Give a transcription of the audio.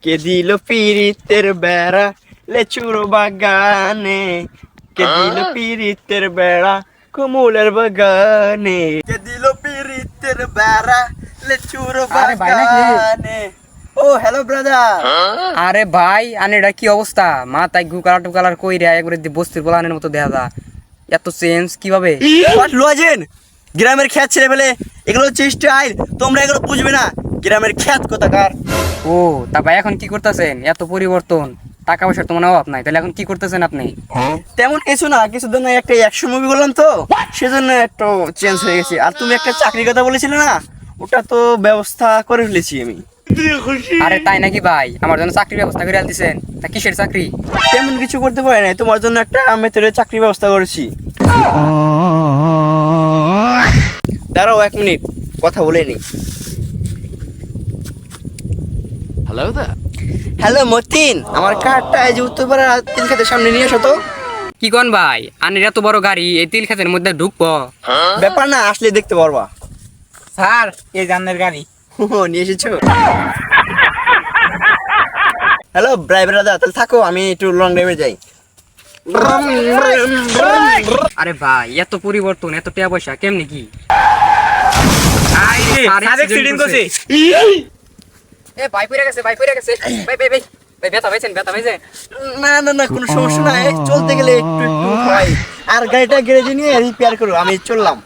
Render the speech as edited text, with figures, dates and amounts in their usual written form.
কে দিল পিরিতের বেড়া লেচুর বাগানে, কে দিল পিরিতের বেড়া কমলের বাগানে, কে দিল পিরিতের বেড়া লেচুর আরে ভাই নাকি? বাগানে। ও হ্যালো ব্রাদার। আরে ভাই আনে এটা কি অবস্থা? মাথায় গু কালার টু কালার কইরা একবারে বস্তির পোলানের মতো দেখা যা। এত চেঞ্জ কিভাবে? হোয়াট লজেন? গ্রামের খ্যাত ছেড়ে ফেলে এগুলো হচ্ছে স্টাইল, তোমরা এগুলো বুঝবে না। গ্রামের খ্যাত কোথাকার। ও তা ভাই এখন কি করতেছেন? এত পরিবর্তন, টাকা পয়সার তো মনে অভাব নাই, তাহলে এখন কি করতেছেন আপনি? তেমন কিছু না, কিছুদিন আগে একটা অ্যাকশন মুভি করলাম তো, সেজন্য একটু চেঞ্জ হয়ে গেছি। আর তুমি একটা চাকরির কথা বলেছিলে না, ওটা তো ব্যবস্থা করে ফেলেছি আমি। আরে তাই নাকি ভাই? আমার জন্য চাকরির ব্যবস্থা করে দিছেন? তা কিসের চাকরি? তেমন কিছু করতে পারি নাই, তোমার জন্য একটা মেথডের চাকরির ব্যবস্থা করেছি। দাঁড়াও 1 মিনিট, কথা বলে নি। হ্যালো মতিন, আমার কার্ডটা এই যে উত্তরপাড়া তিন খাতের সামনে নিয়ে এসো তো। কি কোন ভাই, আনের এত বড় গাড়ি এই তিল ক্ষেতের মধ্যে ঢুকবো? ব্যাপার না, আসলে দেখতে পারবা। স্যার এই জানের গাড়ি। নিয়ে এসেছো? হ্যালো ড্রাইভার দাদা, তাহলে থাকো, আমি একটু লং ড্রাইভে যাই। আরে ভাই এত পরিবর্তন, এত টাকা পয়সা কেমনে কি? স্যার অ্যাক্সিডেন্ট করছে। এ ভাই পড়ে গেছে, ভাই পড়ে গেছে। ভাই ভাই ভাই ভাই ব্যথা পাইছেন, ব্যথা পাইছে? না না না, কোনো সমস্যা নাই, চলতে গেলে একটু একটু হয়। আর গাড়িটা গ্যারেজে নিয়ে রিপেয়ার করো, আমি চললাম।